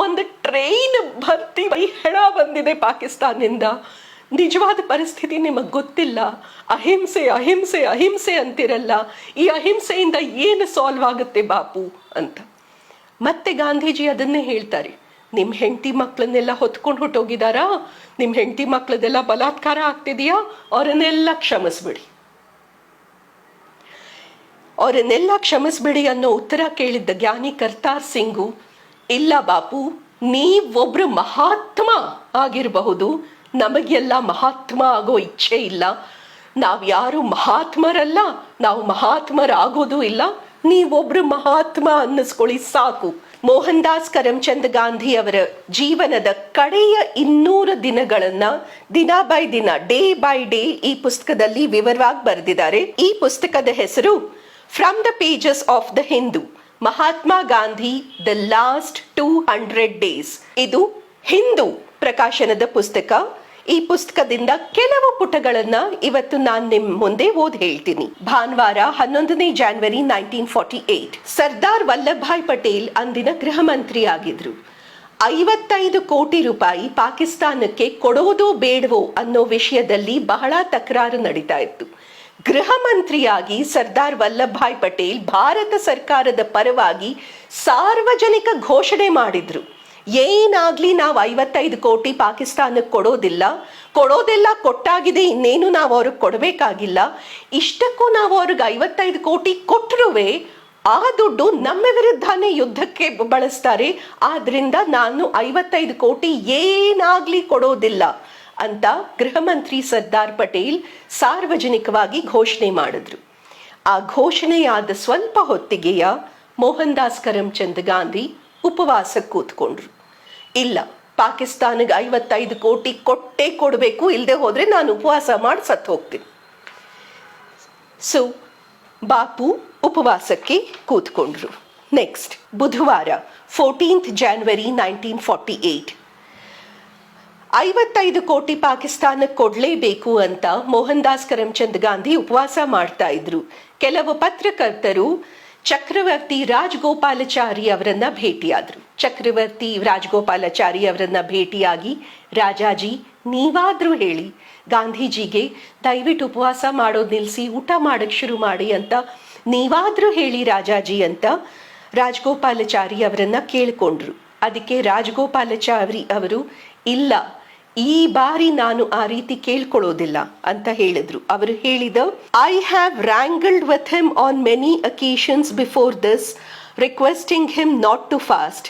ಒಂದು ಟ್ರೈನ್ ಭರ್ತಿ ಹೆಣ ಬಂದಿದೆ ಪಾಕಿಸ್ತಾನದಿಂದ. ನಿಜವಾದ ಪರಿಸ್ಥಿತಿ ನಿಮಗೆ ಗೊತ್ತಿಲ್ಲ. ಅಹಿಂಸೆ ಅಹಿಂಸೆ ಅಹಿಂಸೆ ಅಂತಿರಲ್ಲ, ಈ ಅಹಿಂಸೆಯಿಂದ ಏನು ಸಾಲ್ವ್ ಆಗುತ್ತೆ ಬಾಪು ಅಂತ. ಮತ್ತೆ ಗಾಂಧೀಜಿ ಅದನ್ನೇ ಹೇಳ್ತಾರೆ, ನಿಮ್ಮ ಹೆಂಡತಿ ಮಕ್ಕಳನ್ನೆಲ್ಲ ಹೊತ್ಕೊಂಡು ಹೊಟ್ಟೋಗಿದಾರಾ, ನಿಮ್ಮ ಹೆಂಡತಿ ಮಕ್ಕಳದೆಲ್ಲ ಬಲಾತ್ಕಾರ ಆಗ್ತಿದೆಯಾ, ಅವರನ್ನೆಲ್ಲ ಕ್ಷಮಿಸ್ಬಿಡಿ, ಅವರನ್ನೆಲ್ಲ ಕ್ಷಮಿಸ್ಬಿಡಿ ಅನ್ನೋ ಉತ್ತರ ಕೇಳಿದ್ದ ಜ್ಞಾನಿ ಕರ್ತಾರ್ ಸಿಂಗು, ಇಲ್ಲ ಬಾಪು, ನೀವೊಬ್ರು ಮಹಾತ್ಮ ಆಗಿರಬಹುದು, ನಮಗೆಲ್ಲ ಮಹಾತ್ಮ ಆಗೋ ಇಚ್ಛೆ ಇಲ್ಲ, ನಾವ್ಯಾರು ಮಹಾತ್ಮರಲ್ಲ, ನಾವು ಮಹಾತ್ಮರಾಗೋದು ಇಲ್ಲ, ನೀವೊಬ್ರು ಮಹಾತ್ಮ ಅನ್ನಿಸ್ಕೊಳ್ಳಿ ಸಾಕು. ಮೋಹನ್ ದಾಸ್ ಕರಮ್ಚಂದ್ ಗಾಂಧಿ ಅವರ ಜೀವನದ ಕಡೆಯ 200 ದಿನಗಳನ್ನ ದಿನ ಬೈ ದಿನ, ಡೇ ಬೈ ಡೇ ಈ ಪುಸ್ತಕದಲ್ಲಿ ವಿವರವಾಗಿ ಬರೆದಿದ್ದಾರೆ. ಈ ಪುಸ್ತಕದ ಹೆಸರು from the pages of the Hindu, Mahatma Gandhi the last 200 days. ಇದು ಹಿಂದೂ ಪ್ರಕಾಶನದ ಪುಸ್ತಕ. ಈ ಪುಸ್ತಕದಿಂದ ಕೆಲವು ಪುಟಗಳನ್ನ ಇವತ್ತು ನಾನು ನಿಮ್ಮ ಮುಂದೆ ಓದಿ ಹೇಳ್ತೀನಿ. ಭಾನುವಾರ 11ನೇ ಜಾನ್ವರಿ 1948 ಸರ್ದಾರ್ ವಲ್ಲಭಭಾಯ್ ಪಟೇಲ್ ಅಂದಿನ ಗೃಹ ಮಂತ್ರಿ ಆಗಿದ್ರು. 55 ಕೋಟಿ ರೂಪಾಯಿ ಪಾಕಿಸ್ತಾನಕ್ಕೆ ಕೊಡೋದು ಬೇಡವೋ ಅನ್ನೋ ವಿಷಯದಲ್ಲಿ ಬಹಳ ತಕರಾರು ನಡೀತಾ ಇತ್ತು. ಗೃಹ ಮಂತ್ರಿಯಾಗಿ ಸರ್ದಾರ್ ವಲ್ಲಭಭಾಯ್ ಪಟೇಲ್ ಭಾರತ ಸರ್ಕಾರದ ಪರವಾಗಿ ಸಾರ್ವಜನಿಕ ಘೋಷಣೆ ಮಾಡಿದ್ರು, ಏನಾಗ್ಲಿ ನಾವು 55 ಕೋಟಿ ಪಾಕಿಸ್ತಾನಕ್ಕೆ ಕೊಡೋದೆಲ್ಲ ಕೊಟ್ಟಾಗಿದೆ, ಇನ್ನೇನು ನಾವು ಅವ್ರಿಗೆ ಕೊಡಬೇಕಾಗಿಲ್ಲ, ಇಷ್ಟಕ್ಕೂ ನಾವು ಅವ್ರಿಗೆ 55 ಕೋಟಿ ಕೊಟ್ಟರುವೆ ಆ ದುಡ್ಡು ನಮ್ಮ ವಿರುದ್ಧನೇ ಯುದ್ಧಕ್ಕೆ ಬಳಸ್ತಾರೆ, ಆದ್ರಿಂದ ನಾನು 55 ಕೋಟಿ ಏನಾಗ್ಲಿ ಕೊಡೋದಿಲ್ಲ ಅಂತ ಗೃಹ ಮಂತ್ರಿ ಸರ್ದಾರ್ ಪಟೇಲ್ ಸಾರ್ವಜನಿಕವಾಗಿ ಘೋಷಣೆ ಮಾಡಿದ್ರು. ಆ ಘೋಷಣೆಯಾದ ಸ್ವಲ್ಪ ಹೊತ್ತಿಗೆಯ ಮೋಹನ್ ದಾಸ್ ಕರಮ್ಚಂದ್ ಗಾಂಧಿ ಉಪವಾಸಕ್ಕೆ ಕೂತ್ಕೊಂಡ್ರು. ಇಲ್ಲ, ಪಾಕಿಸ್ತಾನಿಗೆ 55 ಕೋಟಿ ಕೊಟ್ಟೇ ಕೊಡಬೇಕು, ಇಲ್ಲದೆ ಹೋದ್ರೆ ನಾನು ಉಪವಾಸ ಮಾಡಿ ಸತ್ತು ಹೋಗ್ತೀನಿ. ಸೊ ಬಾಪು ಉಪವಾಸಕ್ಕೆ ಕೂತ್ಕೊಂಡ್ರು. ನೆಕ್ಸ್ಟ್ ಬುಧವಾರ 14th ಜಾನ್ವರಿ 1948 55 ಕೋಟಿ ಪಾಕಿಸ್ತಾನಕ್ಕೆ ಕೊಡಲೇಬೇಕು ಅಂತ ಮೋಹನ್ ದಾಸ್ ಕರಮ್ಚಂದ್ ಗಾಂಧಿ ಉಪವಾಸ ಮಾಡ್ತಾ ಇದ್ರು. ಕೆಲವು ಪತ್ರಕರ್ತರು ಚಕ್ರವರ್ತಿ ರಾಜಗೋಪಾಲಾಚಾರಿ ಅವರನ್ನ ಭೇಟಿಯಾದ್ರು. ಚಕ್ರವರ್ತಿ ರಾಜಗೋಪಾಲಾಚಾರಿ ಅವರನ್ನ ಭೇಟಿಯಾಗಿ, ರಾಜಾಜಿ ನೀವಾದ್ರೂ ಹೇಳಿ ಗಾಂಧೀಜಿಗೆ ದಯವಿಟ್ಟು ಉಪವಾಸ ಮಾಡೋದು ನಿಲ್ಲಿಸಿ ಊಟ ಮಾಡಕ್ ಶುರು ಮಾಡಿ ಅಂತ ನೀವಾದ್ರೂ ಹೇಳಿ ರಾಜಾಜಿ ಅಂತ ರಾಜಗೋಪಾಲಾಚಾರಿ ಅವರನ್ನ ಕೇಳ್ಕೊಂಡ್ರು. ಅದಕ್ಕೆ ರಾಜಗೋಪಾಲಾಚಾರಿ ಅವರು, ಇಲ್ಲ, ಈ ಬಾರಿ ನಾನು ಆ ರೀತಿ ಕೇಳ್ಕೊಳ್ಳೋದಿಲ್ಲ ಅಂತ ಹೇಳಿದ್ರು. ಅವರು ಹೇಳಿದ, I have wrangled with him on many occasions before this, requesting him not to fast.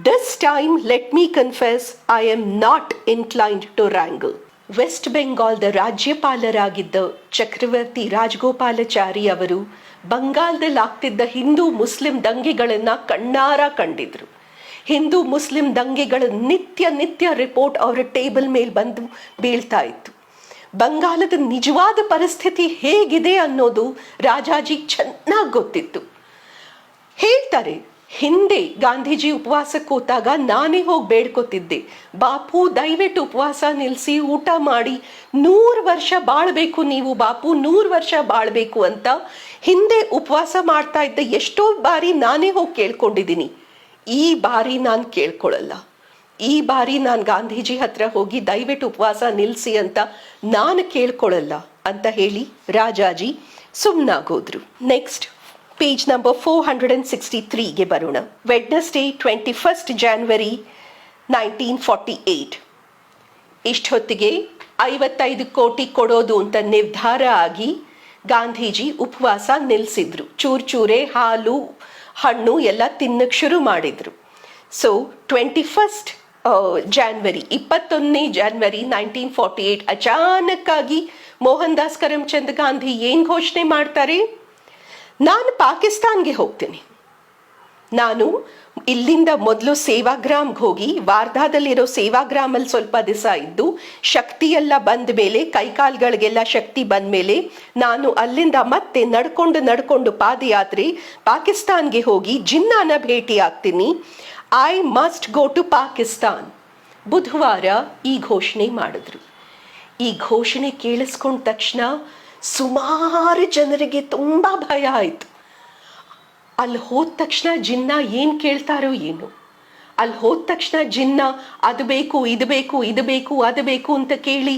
This time, let me confess, I am not inclined to wrangle. West ಬೆಂಗಾಲ್ದ ರಾಜ್ಯಪಾಲರಾಗಿದ್ದ ಚಕ್ರವರ್ತಿ ರಾಜಗೋಪಾಲಾಚಾರಿ ಅವರು ಬಂಗಾಲದಲ್ಲಿ ಆಗ್ತಿದ್ದ ಹಿಂದೂ ಮುಸ್ಲಿಂ ದಂಗೆಗಳನ್ನ ಕಣ್ಣಾರ ಕಂಡಿದ್ರು. ಹಿಂದೂ ಮುಸ್ಲಿಂ ದಂಗೆಗಳ ನಿತ್ಯ ರಿಪೋರ್ಟ್ ಅವರ ಟೇಬಲ್ ಮೇಲೆ ಬಂದು ಬೀಳ್ತಾ ಇತ್ತು. ಬಂಗಾಲದ ನಿಜವಾದ ಪರಿಸ್ಥಿತಿ ಹೇಗಿದೆ ಅನ್ನೋದು ರಾಜಾಜಿ ಚೆನ್ನಾಗಿ ಗೊತ್ತಿತ್ತು. ಹೇಳ್ತಾರೆ, ಹಿಂದೆ ಗಾಂಧೀಜಿ ಉಪವಾಸ ಕೂತಾಗ ನಾನೇ ಹೋಗಿ ಬೇಡ್ಕೊತಿದ್ದೆ, ಬಾಪು ದಯವಿಟ್ಟು ಉಪವಾಸ ನಿಲ್ಲಿಸಿ ಊಟ ಮಾಡಿ 100 ವರ್ಷ ಬಾಳ್ಬೇಕು ನೀವು ಬಾಪು, 100 ವರ್ಷ ಬಾಳ್ಬೇಕು ಅಂತ ಹಿಂದೆ ಉಪವಾಸ ಮಾಡ್ತಾ ಇದ್ದ ಎಷ್ಟೋ ಬಾರಿ ನಾನೇ ಹೋಗಿ ಕೇಳ್ಕೊಂಡಿದ್ದೀನಿ. ಈ ಬಾರಿ ನಾನು ಕೇಳ್ಕೊಳ್ಳಲ್ಲ, ಈ ಬಾರಿ ನಾನು ಗಾಂಧೀಜಿ ಹತ್ರ ಹೋಗಿ ದಯವಿಟ್ಟು ಉಪವಾಸ ನಿಲ್ಲಿಸಿ ಅಂತ ನಾನು ಕೇಳ್ಕೊಳ್ಳಲ್ಲ ಅಂತ ಹೇಳಿ ರಾಜಾಜಿ ಸುಮ್ಮನಾಗೋದ್ರು. ನೆಕ್ಸ್ಟ್ ಪೇಜ್ ನಂಬರ್ 463ಗೆ ಬರೋಣ. ವೆಡ್ನೆಸ್ಡೇ 21st ಜಾನ್ವರಿ 1948 ಇಷ್ಟೊತ್ತಿಗೆ 55 ಕೋಟಿ ಕೊಡೋದು ಅಂತ ನಿರ್ಧಾರ ಆಗಿ ಗಾಂಧೀಜಿ ಉಪವಾಸ ನಿಲ್ಲಿಸಿದ್ರು. ಚೂರೇ ಹಾಲು ಹಣ್ಣು ಎಲ್ಲ ತಿನ್ನಕ್ಕೆ ಶುರು ಮಾಡಿದ್ರು. ಸೊ 21st ಜಾನ್ವರಿ 21ನೇ ಜಾನ್ವರಿ 1948 ಅಚಾನಕ್ಕಾಗಿ ಮೋಹನ್ ದಾಸ್ ಕರಮ್ಚಂದ್ ಗಾಂಧಿ ಏನ್ ಘೋಷಣೆ ಮಾಡ್ತಾರೆ, ನಾನು ಪಾಕಿಸ್ತಾನ್ಗೆ ಹೋಗ್ತೀನಿ, ನಾನು ಇಲ್ಲಿಂದ ಮೊದಲು ಸೇವಾಗ್ರಾಮ್ಗೆ ಹೋಗಿ ವಾರ್ಧಾದಲ್ಲಿರೋ ಸೇವಾಗ್ರಾಮಲ್ಲಿ ಸ್ವಲ್ಪ ದಿವಸ ಇದ್ದು ಶಕ್ತಿ ಎಲ್ಲ ಬಂದ ಮೇಲೆ, ಕೈಕಾಲ್ಗಳಿಗೆಲ್ಲ ಶಕ್ತಿ ಬಂದ ಮೇಲೆ ನಾನು ಅಲ್ಲಿಂದ ಮತ್ತೆ ನಡ್ಕೊಂಡು ಪಾದಯಾತ್ರೆ ಪಾಕಿಸ್ತಾನ್ಗೆ ಹೋಗಿ ಜಿನ್ನಾನ ಭೇಟಿ ಆಗ್ತೀನಿ. I must go to Pakistan. ಬುಧವಾರ ಈ ಘೋಷಣೆ ಮಾಡಿದ್ರು. ಈ ಘೋಷಣೆ ಕೇಳಿಸ್ಕೊಂಡ ತಕ್ಷಣ ಸುಮಾರು ಜನರಿಗೆ ತುಂಬ ಭಯ ಆಯಿತು. ಅಲ್ಲಿ ಹೋದ ತಕ್ಷಣ ಜಿನ್ನ ಏನು ಕೇಳ್ತಾರೋ ಏನು, ಅಲ್ಲಿ ಹೋದ ತಕ್ಷಣ ಜಿನ್ನ ಅದು ಬೇಕು ಇದು ಬೇಕು ಇದು ಬೇಕು ಅದು ಬೇಕು ಅಂತ ಕೇಳಿ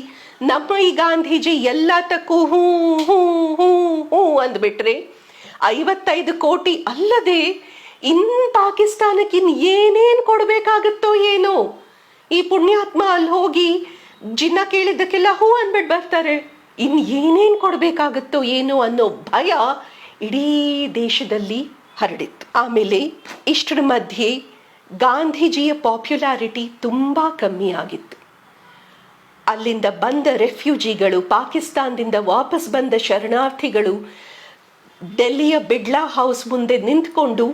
ನಮ್ಮ ಈ ಗಾಂಧೀಜಿ ಎಲ್ಲತಕ್ಕೂ ಹೂ ಹೂ ಹೂ ಹೂ ಅಂದ್ಬಿಟ್ರೆ 55 ಕೋಟಿ ಅಲ್ಲದೆ ಪಾಕಿಸ್ತಾನಕ್ಕೆ ಏನೇನು ಕೊಡ್ಬೇಕಾಗತ್ತೋ ಏನೋ. ಈ ಪುಣ್ಯಾತ್ಮ ಅಲ್ಲಿ ಹೋಗಿ ಜಿನ್ನ ಕೇಳಿದ್ದಕ್ಕೆಲ್ಲ ಹೂ ಅಂದ್ಬಿಟ್ಟು ಬರ್ತಾರೆ. ಏನೇನು ಕೊಡ್ಬೇಕಾಗತ್ತೋ ಏನೋ ಅನ್ನೋ ಭಯ ಇಡೀ ದೇಶದಲ್ಲಿ ಹರಡಿತ್ತು. ಆಮೇಲೆ ಇಷ್ಟರ ಮಧ್ಯೆ ಗಾಂಧೀಜಿಯ ಪಾಪ್ಯುಲಾರಿಟಿ ತುಂಬಾ ಕಮ್ಮಿ ಆಗಿತ್ತು. ಅಲ್ಲಿಂದ ಬಂದ ರೆಫ್ಯೂಜಿಗಳು, ಪಾಕಿಸ್ತಾನದಿಂದ ವಾಪಸ್ ಬಂದ ಶರಣಾರ್ಥಿಗಳು ಡೆಲ್ಲಿಯ ಬಿಡ್ಲಾ ಹೌಸ್ ಮುಂದೆ ನಿಂತ್ಕೊಂಡು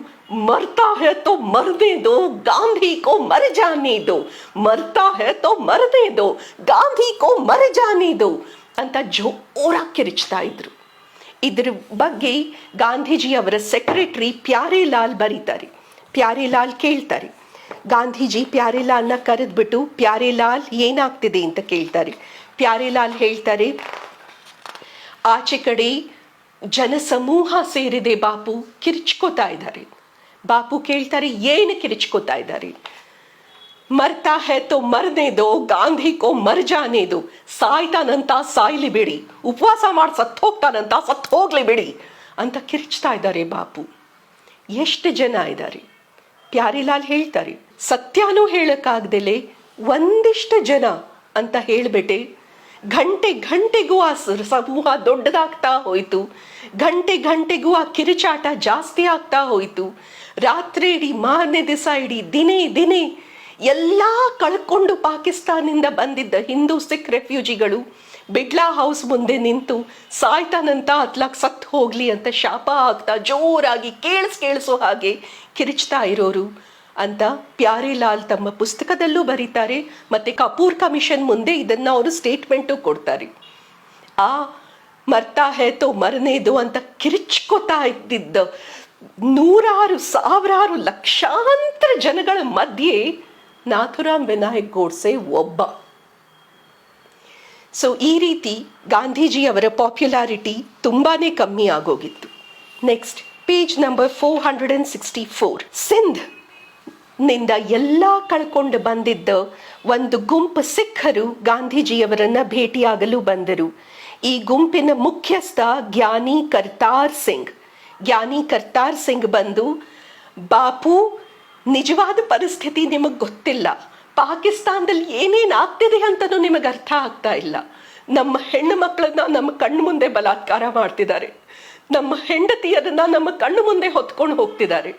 ಮರ್ತಾ ಹೈ ತೋ ಮರ್ದೇ ದೋ, ಗಾಂಧಿ ಕೋ ಮರ್ ಜಾನೆ ದೋ, ಮರ್ತಾ ಹೈ ತೋ ಮರ್ದೇ ದೋ, ಗಾಂಧಿ ಕೋ ಮರ್ ಜಾನೆ ದೋ ಅಂತ ಜೋರಾಗಿ ಕಿರಿಚ್ತಾ ಇದ್ರು. ಇದ್ರ ಬಗ್ಗೆ ಗಾಂಧೀಜಿಯವರ ಸೆಕ್ರೆಟರಿ ಪ್ಯಾರೇಲಾಲ್ ಬರೀತಾರೆ. ಪ್ಯಾರೇಲಾಲ್ ಕೇಳ್ತಾರೆ, ಗಾಂಧೀಜಿ ಪ್ಯಾರೇಲಾಲ್ನ ಕರೆದ್ಬಿಟ್ಟು ಪ್ಯಾರೇಲಾಲ್ ಏನಾಗ್ತಿದೆ ಅಂತ ಕೇಳ್ತಾರೆ. ಪ್ಯಾರೇಲಾಲ್ ಹೇಳ್ತಾರೆ, ಆಚೆ ಕಡೆ ಜನಸಮೂಹ ಸೇರಿದೆ ಬಾಪು, ಕಿರಿಚ್ಕೋತಾ ಇದ್ದಾರೆ. ಬಾಪು ಕೇಳ್ತಾರೆ, ಏನು ಕಿರಿಚ್ಕೋತಾ ಇದ್ದಾರೆ? ಮರ್ತಾ ಹೈ ತೋ ಮರ್ನೇ ದೋ, ಗಾಂಧಿ ಕೋ ಮರ್ ಜಾನೆ ದೋ, ಸಾಯ್ತಾನಂತ ಸಾಯ್ಲಿ ಬಿಡಿ, ಉಪವಾಸ ಮಾಡಿ ಸತ್ತು ಹೋಗ್ತಾನಂತ ಸತ್ತು ಹೋಗ್ಲಿ ಬಿಡಿ ಅಂತ ಕಿರಿಚ್ತಾ ಇದ್ದಾರೆ ಬಾಪು. ಎಷ್ಟು ಜನ ಇದ್ದಾರೆ? ಪ್ಯಾರೇಲಾಲ್ ಹೇಳ್ತಾರೆ, ಸತ್ಯನೂ ಹೇಳಕ್ಕಾಗ್ದಲೆ ಒಂದಿಷ್ಟು ಜನ ಅಂತ ಹೇಳ್ಬಿಟ್ಟೆ ಗಂಟೆ ಗಂಟೆಗೂ ಆ ಸಮೂಹ ದೊಡ್ಡದಾಗ್ತಾ ಹೋಯ್ತು. ಗಂಟೆ ಗಂಟೆಗೂ ಆ ಕಿರುಚಾಟ ಜಾಸ್ತಿ ಆಗ್ತಾ ಹೋಯ್ತು. ರಾತ್ರಿ ಇಡೀ, ಮಾರನೇ ದಿವಸ ಇಡೀ, ದಿನೇ ಎಲ್ಲ ಕಳ್ಕೊಂಡು ಪಾಕಿಸ್ತಾನದಿಂದ ಬಂದಿದ್ದ ಹಿಂದೂ ಸಿಖ್ ರೆಫ್ಯೂಜಿಗಳು ಬಿಡ್ಲಾ ಹೌಸ್ ಮುಂದೆ ನಿಂತು ಸಾಯ್ತಾನಂತ ಅತ್ಲಾಕ್ ಸತ್ತು ಹೋಗ್ಲಿ ಅಂತ ಶಾಪ ಆಗ್ತಾ ಜೋರಾಗಿ ಕೇಳಿಸೋ ಹಾಗೆ ಕಿರಿಚ್ತಾ ಇರೋರು ಅಂತ ಪ್ಯಾರೇಲಾಲ್ ತಮ್ಮ ಪುಸ್ತಕದಲ್ಲೂ ಬರೀತಾರೆ. ಮತ್ತೆ ಕಪೂರ್ ಕಮಿಷನ್ ಮುಂದೆ ಇದನ್ನ ಅವರು ಸ್ಟೇಟ್ಮೆಂಟು ಕೊಡ್ತಾರೆ. ಆ ಮರ್ತಾ ಹೈ ತೋ ಮರ್ನೇದು ಅಂತ ಕಿರಿಚ್ಕೋತಾ ಇದ್ದಿದ್ದ ನೂರಾರು ಸಾವಿರಾರು ಲಕ್ಷಾಂತರ ಜನಗಳ ಮಧ್ಯೆ ನಾಥುರಾಮ್ ವಿನಾಯಕ್ ಗೋಡ್ಸೆ ಒಬ್ಬ. ಸೊ ಈ ರೀತಿ ಗಾಂಧೀಜಿಯವರ ಪಾಪ್ಯುಲಾರಿಟಿ ತುಂಬಾನೇ ಕಮ್ಮಿ ಆಗೋಗಿತ್ತು. Next page number 464. ಸಿಂಧ್ ನಿಂದ ಎಲ್ಲ ಕಳ್ಕೊಂಡು ಬಂದಿದ್ದ ಒಂದು ಗುಂಪು ಸಿಖ್ಖರು ಗಾಂಧೀಜಿಯವರನ್ನ ಭೇಟಿಯಾಗಲು ಬಂದರು. ಈ ಗುಂಪಿನ ಮುಖ್ಯಸ್ಥ ಜ್ಞಾನಿ ಕರ್ತಾರ್ ಸಿಂಗ್. ಜ್ಞಾನಿ ಕರ್ತಾರ್ ಸಿಂಗ್ ಬಂದು, ಬಾಪು ನಿಜವಾದ ಪರಿಸ್ಥಿತಿ ನಿಮಗೆ ಗೊತ್ತಿಲ್ಲ, ಪಾಕಿಸ್ತಾನದಲ್ಲಿ ಏನೇನು ಆಗ್ತಿದೆ ಅಂತನೂ ನಿಮಗೆ ಅರ್ಥ ಆಗ್ತಾ ಇಲ್ಲ. ನಮ್ಮ ಹೆಣ್ಣು ಮಕ್ಕಳನ್ನ ನಮ್ಮ ಕಣ್ಣು ಮುಂದೆ ಬಲಾತ್ಕಾರ ಮಾಡ್ತಿದ್ದಾರೆ, ನಮ್ಮ ಹೆಂಡತಿಯರನ್ನ ನಮ್ಮ ಕಣ್ಣು ಮುಂದೆ ಹೊತ್ಕೊಂಡು ಹೋಗ್ತಿದ್ದಾರೆ,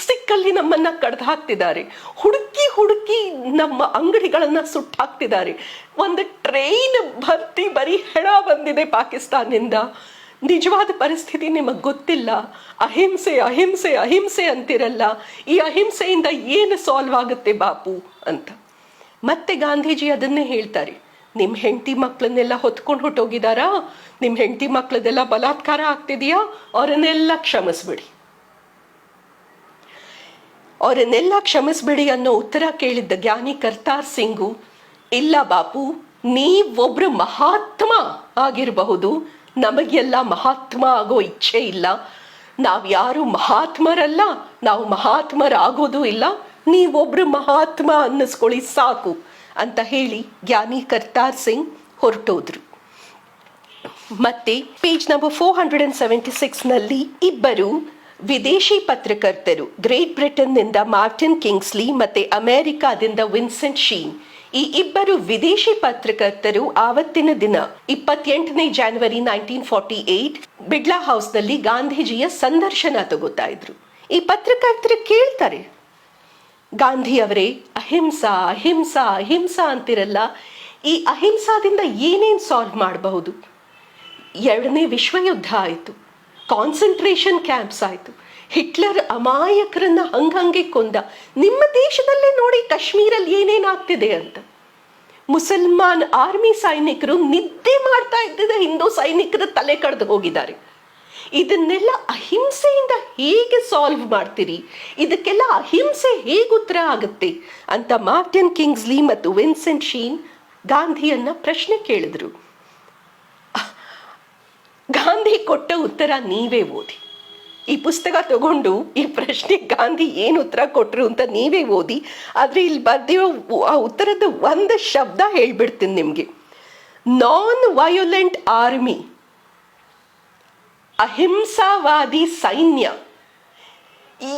ಸಿಕ್ಕಲ್ಲಿ ನಮ್ಮನ್ನ ಕಡ್ದು ಹಾಕ್ತಿದ್ದಾರೆ, ಹುಡುಕಿ ನಮ್ಮ ಅಂಗಡಿಗಳನ್ನ ಸುಟ್ಟು ಹಾಕ್ತಿದ್ದಾರೆ. ಒಂದು ಟ್ರೈನ್ ಭರ್ತಿ ಬರೀ ಹೆಣ ಬಂದಿದೆ ಪಾಕಿಸ್ತಾನದಿಂದ. ನಿಜವಾದ ಪರಿಸ್ಥಿತಿ ನಿಮಗೆ ಗೊತ್ತಿಲ್ಲ. ಅಹಿಂಸೆ ಅಹಿಂಸೆ ಅಹಿಂಸೆ ಅಂತಿರಲ್ಲ, ಈ ಅಹಿಂಸೆಯಿಂದ ಏನು ಸಾಲ್ವ್ ಆಗುತ್ತೆ ಬಾಪು ಅಂತ. ಮತ್ತೆ ಗಾಂಧೀಜಿ ಅದನ್ನೇ ಹೇಳ್ತಾರೆ, ನಿಮ್ಮ ಹೆಂಡತಿ ಮಕ್ಕಳನ್ನೆಲ್ಲ ಹೊತ್ಕೊಂಡು ಹೊಟ್ಟೋಗಿದಾರಾ, ನಿಮ್ಮ ಹೆಂಡತಿ ಮಕ್ಕಳದೆಲ್ಲ ಬಲಾತ್ಕಾರ ಆಗ್ತಿದೆಯಾ, ಅವರನ್ನೆಲ್ಲ ಕ್ಷಮಿಸ್ಬಿಡಿ ಅನ್ನೋ ಉತ್ತರ ಕೇಳಿದ್ದ ಜ್ಞಾನಿ ಕರ್ತಾರ್ ಸಿಂಗು, ಇಲ್ಲ ಬಾಪು, ನೀವೊಬ್ರು ಮಹಾತ್ಮ ಆಗಿರಬಹುದು, ನಮಗೆಲ್ಲ ಮಹಾತ್ಮ ಆಗೋ ಇಚ್ಛೆ ಇಲ್ಲ, ನಾವ್ಯಾರು ಮಹಾತ್ಮರಲ್ಲ, ನಾವು ಮಹಾತ್ಮರಾಗೋದು ಇಲ್ಲ, ನೀವೊಬ್ರು ಮಹಾತ್ಮ ಅನ್ನಿಸ್ಕೊಳ್ಳಿ ಸಾಕು ಅಂತ ಹೇಳಿ ಜ್ಞಾನಿ ಕರ್ತಾರ್ ಸಿಂಗ್ ಹೊರಟೋದ್ರು. ಮತ್ತೆ ಪೇಜ್ ನಂಬರ್ 476 ನಲ್ಲಿ ಇಬ್ಬರು ವಿದೇಶಿ ಪತ್ರಕರ್ತರು, ಗ್ರೇಟ್ ಬ್ರಿಟನ್ ನಿಂದ ಮಾರ್ಟಿನ್ ಕಿಂಗ್ಸ್ಲಿ ಮತ್ತೆ ಅಮೆರಿಕಾದಿಂದ ವಿನ್ಸೆಂಟ್ ಶೀನ್, ಈ ಇಬ್ಬರು ವಿದೇಶಿ ಪತ್ರಕರ್ತರು ಆವತ್ತಿನ ದಿನ 28 ಜನವರಿ 1948 ಬಿಡ್ಲಾ ಹೌಸ್ ನಲ್ಲಿ ಗಾಂಧೀಜಿಯ ಸಂದರ್ಶನ ತಗೋತಾ ಇದ್ರು. ಈ ಪತ್ರಕರ್ತರು ಕೇಳ್ತಾರೆ, ಗಾಂಧಿ ಅವರೇ, ಅಹಿಂಸಾ ಅಹಿಂಸಾ ಅಹಿಂಸಾ ಅಂತಿರಲ್ಲ, ಈ ಅಹಿಂಸಾದಿಂದ ಏನೇನು ಸಾಲ್ವ್ ಮಾಡಬಹುದು? 2ನೇ ವಿಶ್ವಯುದ್ಧ ಆಯಿತು, ಕಾನ್ಸಂಟ್ರೇಷನ್ ಕ್ಯಾಂಪ್ಸ್ ಆಯಿತು, ಹಿಟ್ಲರ್ ಅಮಾಯಕರನ್ನ ಹಂಗೆ ಕೊಂದ, ನಿಮ್ಮ ದೇಶದಲ್ಲೇ ನೋಡಿ ಕಾಶ್ಮೀರಲ್ಲಿ ಏನೇನಾಗ್ತಿದೆ ಅಂತ. ಮುಸಲ್ಮಾನ್ ಆರ್ಮಿ ಸೈನಿಕರು ನಿದ್ದೆ ಮಾಡ್ತಾ ಇದ್ದಿದ್ದ ಹಿಂದೂ ಸೈನಿಕರ ತಲೆ ಕಡ್ದು ಹೋಗಿದ್ದಾರೆ. ಇದನ್ನೆಲ್ಲ ಅಹಿಂಸೆಯಿಂದ ಹೇಗೆ ಸಾಲ್ವ್ ಮಾಡ್ತೀರಿ, ಇದಕ್ಕೆಲ್ಲ ಅಹಿಂಸೆ ಹೇಗೆ ಉತ್ತರ ಆಗುತ್ತೆ ಅಂತ ಮಾರ್ಟಿನ್ ಕಿಂಗ್ಸ್ಲಿ ಮತ್ತು ವಿನ್ಸೆಂಟ್ ಶೀನ್ ಗಾಂಧಿಯನ್ನ ಪ್ರಶ್ನೆ ಕೇಳಿದ್ರು. ಗಾಂಧಿ ಕೊಟ್ಟ ಉತ್ತರ ನೀವೇ ಓದಿ. ಈ ಪುಸ್ತಕ ತಗೊಂಡು ಈ ಪ್ರಶ್ನೆ ಗಾಂಧಿ ಏನು ಉತ್ತರ ಕೊಟ್ರು ಅಂತ ನೀವೇ ಓದಿ. ಆದರೆ ಇಲ್ಲಿ ಬರ್ದಿರೋ ಆ ಉತ್ತರದ ಒಂದು ಶಬ್ದ ಹೇಳ್ಬಿಡ್ತೀನಿ ನಿಮಗೆ. ನಾನ್ ವಯೋಲೆಂಟ್ ಆರ್ಮಿ, ಅಹಿಂಸಾವಾದಿ ಸೈನ್ಯ. ಈ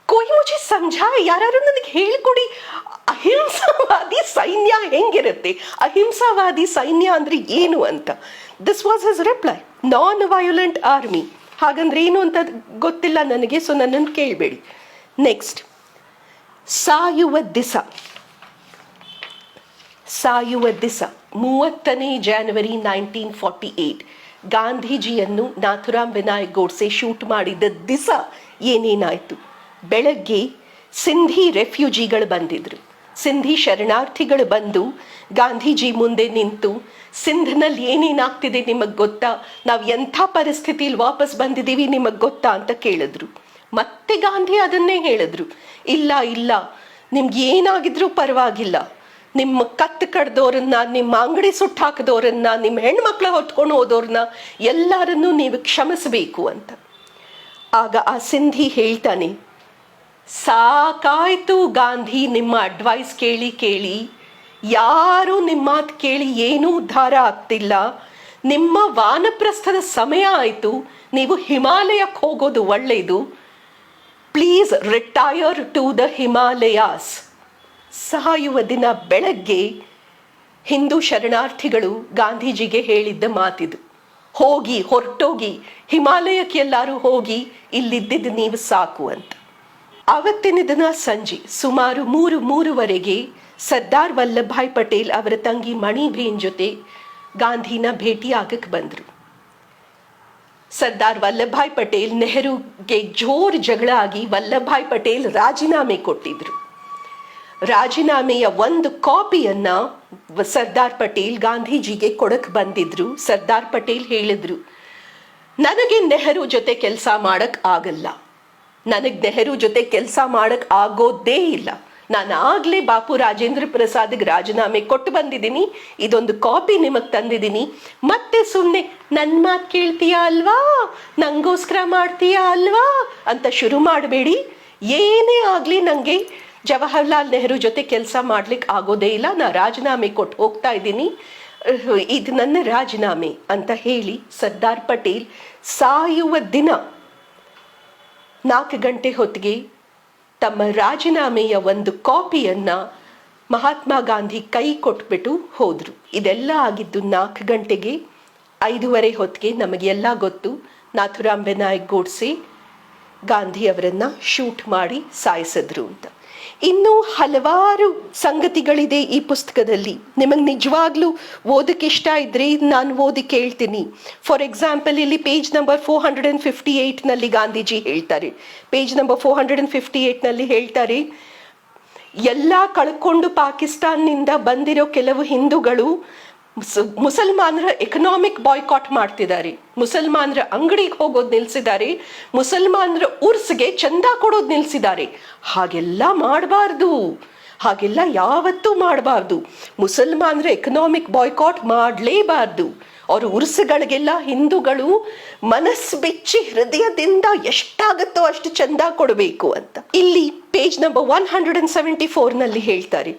कोई मुझे समझाए, ಯಾರು ನನಗೆ ಹೇಳಿಕೊಡಿ, ಅಹಿಂಸಾವಾದಿ ಸೈನ್ಯ ಹೆಂಗಿರುತ್ತೆ, ಅಹಿಂಸಾವಾದಿ ಸೈನ್ಯ ಅಂದ್ರೆ ಏನು ಅಂತ. This was his reply, non ವಯೋಲೆಂಟ್ army. ಹಾಗಂದ್ರೆ ಏನು ಅಂತ ಗೊತ್ತಿಲ್ಲ ನನಗೆ, ಸೊ ನನ್ನನ್ನು ಕೇಳಬೇಡಿ. ನೆಕ್ಸ್ಟ್, ಸಾಯುವ ದಿಸ. ಸಾಯುವ ದಿಸ 30 ಜನವರಿ 1948 ಗಾಂಧೀಜಿಯನ್ನು ನಾಥುರಾಮ್ ವಿನಾಯಕ್ ಗೋಡ್ಸೆ ಶೂಟ್ ಮಾಡಿದ ದಿಸ ಏನೇನಾಯಿತು? ಬೆಳಗ್ಗೆ ಸಿಂಧಿ ರೆಫ್ಯೂಜಿಗಳು ಬಂದಿದ್ರು. ಸಿಂಧಿ ಶರಣಾರ್ಥಿಗಳು ಬಂದು ಗಾಂಧೀಜಿ ಮುಂದೆ ನಿಂತು, ಸಿಂಧ್ನಲ್ಲಿ ಏನೇನಾಗ್ತಿದೆ ನಿಮಗೆ ಗೊತ್ತಾ, ನಾವು ಎಂಥ ಪರಿಸ್ಥಿತಿಯಲ್ಲಿ ವಾಪಸ್ ಬಂದಿದ್ದೀವಿ ನಿಮಗೆ ಗೊತ್ತಾ ಅಂತ ಕೇಳಿದ್ರು. ಮತ್ತೆ ಗಾಂಧಿ ಅದನ್ನೇ ಹೇಳಿದ್ರು, ಇಲ್ಲ ಇಲ್ಲ, ನಿಮ್ಗೆ ಏನಾಗಿದ್ರೂ ಪರವಾಗಿಲ್ಲ, ನಿಮ್ಮ ಕತ್ತು ಕಡ್ದವ್ರನ್ನ, ನಿಮ್ಮ ಅಂಗಡಿ ಸುಟ್ಟು ಹಾಕಿದವ್ರನ್ನ, ನಿಮ್ಮ ಹೆಣ್ಮಕ್ಳ ಹೊತ್ಕೊಂಡು ಹೋದವ್ರನ್ನ ಎಲ್ಲರನ್ನೂ ನೀವು ಕ್ಷಮಿಸಬೇಕು ಅಂತ. ಆಗ ಆ ಸಿಂಧಿ ಹೇಳ್ತಾನೆ, ಸಾಕಾಯ್ತು ಗಾಂಧಿ, ನಿಮ್ಮ ಅಡ್ವೈಸ್ ಕೇಳಿ ಕೇಳಿ ಯಾರು ನಿಮ್ಮ ಮಾತು ಕೇಳಿ ಏನೂ ಉದ್ಧಾರ ಆಗ್ತಿಲ್ಲ. ನಿಮ್ಮ ವಾನಪ್ರಸ್ಥದ ಸಮಯ ಆಯಿತು, ನೀವು ಹಿಮಾಲಯಕ್ಕೆ ಹೋಗೋದು ಒಳ್ಳೆಯದು. Please retire to the Himalayas. ಸಾಯುವ ದಿನ ಬೆಳಗ್ಗೆ ಹಿಂದೂ ಶರಣಾರ್ಥಿಗಳು ಗಾಂಧೀಜಿಗೆ ಹೇಳಿದ್ದ ಮಾತಿದು, ಹೋಗಿ, ಹೊರಟೋಗಿ, ಹಿಮಾಲಯಕ್ಕೆ ಎಲ್ಲರೂ ಹೋಗಿ, ಇಲ್ಲಿದ್ದಿದ್ದು ನೀವು ಸಾಕು ಅಂತ. ಆವತ್ತಿನ ದಿನ ಸಂಜೆ ಸುಮಾರು 3:03 ಸರ್ದಾರ್ ವಲ್ಲಭಭಾಯ್ ಪಟೇಲ್ ಅವರ ತಂಗಿ ಮಣಿಬೇನ್ ಜೊತೆ ಗಾಂಧಿನ ಭೇಟಿ ಆಗಕ್ಕೆ ಬಂದರು. ಸರ್ದಾರ್ ವಲ್ಲಭಭಾಯ್ ಪಟೇಲ್ ನೆಹರುಗೆ ಜೋರು ಜಗಳ ಆಗಿ ವಲ್ಲಭಭಾಯ್ ಪಟೇಲ್ ರಾಜೀನಾಮೆ ಕೊಟ್ಟಿದ್ರು. ರಾಜೀನಾಮೆಯ ಒಂದು ಕಾಪಿಯನ್ನ ಸರ್ದಾರ್ ಪಟೇಲ್ ಗಾಂಧೀಜಿಗೆ ಕೊಡಕ್ಕೆ ಬಂದಿದ್ರು. ಸರ್ದಾರ್ ಪಟೇಲ್ ಹೇಳಿದ್ರು, ನನಗೆ ನೆಹರು ಜೊತೆ ಕೆಲಸ ಮಾಡಕ್ ಆಗಲ್ಲ, ನನಗೆ ನೆಹರು ಜೊತೆ ಕೆಲಸ ಮಾಡಕ್ ಆಗೋದೇ ಇಲ್ಲ. ನಾನು ಆಗ್ಲೇ ಬಾಪು ರಾಜೇಂದ್ರ ಪ್ರಸಾದ್ಗೆ ರಾಜೀನಾಮೆ ಕೊಟ್ಟು ಬಂದಿದ್ದೀನಿ, ಇದೊಂದು ಕಾಪಿ ನಿಮಗೆ ತಂದಿದ್ದೀನಿ. ಮತ್ತೆ ಸುಮ್ಮನೆ ನನ್ನ ಮಾತು ಕೇಳ್ತೀಯಾ ಅಲ್ವಾ, ನಂಗೋಸ್ಕರ ಮಾಡ್ತೀಯಾ ಅಲ್ವಾ ಅಂತ ಶುರು ಮಾಡಬೇಡಿ. ಏನೇ ಆಗಲಿ ನನಗೆ ಜವಾಹರ್ಲಾಲ್ ನೆಹರು ಜೊತೆ ಕೆಲಸ ಮಾಡ್ಲಿಕ್ಕೆ ಆಗೋದೇ ಇಲ್ಲ, ನಾನು ರಾಜೀನಾಮೆ ಕೊಟ್ಟು ಹೋಗ್ತಾ ಇದ್ದೀನಿ, ಇದು ನನ್ನ ರಾಜೀನಾಮೆ ಅಂತ ಹೇಳಿ ಸರ್ದಾರ್ ಪಟೇಲ್ ಸಾಯುವ ದಿನ 4 ಗಂಟೆ ಹೊತ್ತಿಗೆ ತಮ್ಮ ರಾಜೀನಾಮೆಯ ಒಂದು ಕಾಪಿಯನ್ನ ಮಹಾತ್ಮ ಗಾಂಧಿ ಕೈ ಕೊಟ್ಬಿಟ್ಟು ಹೋದ್ರು. ಇದೆಲ್ಲ ಆಗಿದ್ದು 4 ಗಂಟೆಗೆ. 5:15 ಹೊತ್ತಿಗೆ ನಮಗೆಲ್ಲ ಗೊತ್ತು, ನಾಥುರಾಮ್ ವಿನಾಯಕ್ ಗೋಡ್ಸೆ ಗಾಂಧಿ ಅವರನ್ನ ಶೂಟ್ ಮಾಡಿ ಸಾಯಿಸಿದ್ರು ಅಂತ. ಇನ್ನೂ ಹಲವಾರು ಸಂಗತಿಗಳಿದೆ ಈ ಪುಸ್ತಕದಲ್ಲಿ. ನಿಮಗೆ ನಿಜವಾಗ್ಲೂ ಓದಕ್ಕೆ ಇಷ್ಟ ಇದ್ರೆ ನಾನು ಓದಿ ಕೇಳ್ತೀನಿ. ಫಾರ್ ಎಕ್ಸಾಂಪಲ್, ಇಲ್ಲಿ ಪೇಜ್ ನಂಬರ್ 458ನಲ್ಲಿ ಗಾಂಧೀಜಿ ಹೇಳ್ತಾರೆ, ಪೇಜ್ ನಂಬರ್ 458ನಲ್ಲಿ ಹೇಳ್ತಾರೆ, ಎಲ್ಲ ಕಳ್ಕೊಂಡು ಪಾಕಿಸ್ತಾನ್ನಿಂದ ಬಂದಿರೋ ಕೆಲವು ಹಿಂದೂಗಳು ಮುಸಲ್ಮಾನರ ಎಕನಾಮಿಕ್ ಬಾಯ್ಕಾಟ್ ಮಾಡ್ತಿದ್ದಾರೆ, ಮುಸಲ್ಮಾನರ ಅಂಗಡಿಗೆ ಹೋಗೋದು ನಿಲ್ಸಿದ್ದಾರೆ, ಮುಸಲ್ಮಾನರ ಉರ್ಸ್ಗೆ ಚಂದ ಕೊಡೋದು ನಿಲ್ಸಿದ್ದಾರೆ. ಹಾಗೆಲ್ಲ ಮಾಡಬಾರ್ದು, ಹಾಗೆಲ್ಲ ಯಾವತ್ತೂ ಮಾಡಬಾರ್ದು. ಮುಸಲ್ಮಾನರ ಎಕನಾಮಿಕ್ ಬಾಯ್ಕಾಟ್ ಮಾಡಲೇಬಾರ್ದು. ಅವ್ರ ಉರ್ಸ್ಗಳಿಗೆಲ್ಲ ಹಿಂದೂಗಳು ಮನಸ್ಸು ಬಿಚ್ಚಿ ಹೃದಯದಿಂದ ಎಷ್ಟಾಗುತ್ತೋ ಅಷ್ಟು ಚಂದ ಕೊಡಬೇಕು ಅಂತ. ಇಲ್ಲಿ ಪೇಜ್ ನಂಬರ್ 174ನಲ್ಲಿ ಹೇಳ್ತಾರೆ,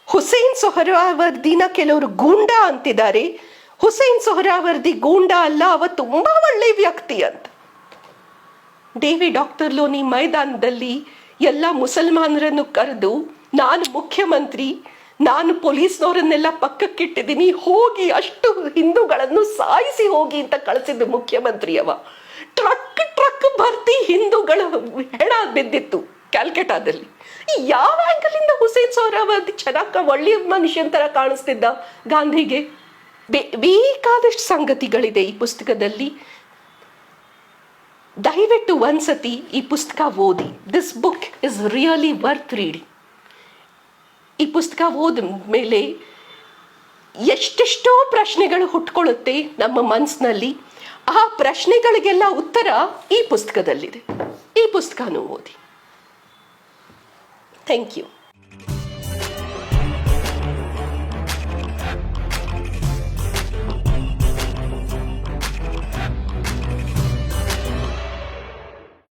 ಹುಸೇನ್ ಸೊಹರಾವರ್ದಿನ ಕೆಲವರು ಗೂಂಡಾ ಅಂತಿದ್ದಾರೆ. ಹುಸೇನ್ ಸೊಹರಾವರ್ದಿ ಗೂಂಡಾ ಅಲ್ಲ, ಅವ ತುಂಬಾ ಒಳ್ಳೆ ವ್ಯಕ್ತಿ ಅಂತ. ಡೇವಿಡ್ ಆಕ್ಟರ್ಲೋನಿ ಮೈದಾನದಲ್ಲಿ ಎಲ್ಲ ಮುಸಲ್ಮಾನರನ್ನು ಕರೆದು, ನಾನು ಮುಖ್ಯಮಂತ್ರಿ, ನಾನು ಪೊಲೀಸ್ನವರನ್ನೆಲ್ಲ ಪಕ್ಕಕ್ಕಿಟ್ಟಿದ್ದೀನಿ, ಹೋಗಿ ಅಷ್ಟು ಹಿಂದೂಗಳನ್ನು ಸಾಯಿಸಿ ಹೋಗಿ ಅಂತ ಕಳಿಸಿದ್ದು ಮುಖ್ಯಮಂತ್ರಿಯವ. ಟ್ರಕ್ ಭರ್ತಿ ಹಿಂದೂಗಳ ಹೆಣ ಬಿದ್ದಿತ್ತು ಕ್ಯಾಲ್ಕಟಾದಲ್ಲಿ. ಯಾವ ಆಂಗಲಿಂದ ಹುಸೇನ್ ಸೊಹರಾವರ್ದಿ ಚೆನ್ನಾಗಿ ಒಳ್ಳೆಯ ಮನುಷ್ಯನ ತರ ಕಾಣಿಸ್ತಿದ್ದ ಗಾಂಧಿಗೆ? ಬೇಕಾದಷ್ಟು ಸಂಗತಿಗಳಿದೆ ಈ ಪುಸ್ತಕದಲ್ಲಿ. ದಯವಿಟ್ಟು ಒಂದ್ಸತಿ ಈ ಪುಸ್ತಕ ಓದಿ. This book is really worth reading. ಈ ಪುಸ್ತಕ ಓದ ಮೇಲೆ ಎಷ್ಟೆಷ್ಟೋ ಪ್ರಶ್ನೆಗಳು ಹುಟ್ಕೊಳ್ಳುತ್ತೆ ನಮ್ಮ ಮನಸ್ಸಿನಲ್ಲಿ. ಆ ಪ್ರಶ್ನೆಗಳಿಗೆಲ್ಲ ಉತ್ತರ ಈ ಪುಸ್ತಕದಲ್ಲಿದೆ. ಈ ಪುಸ್ತಕನೂ ಓದಿ. Thank you.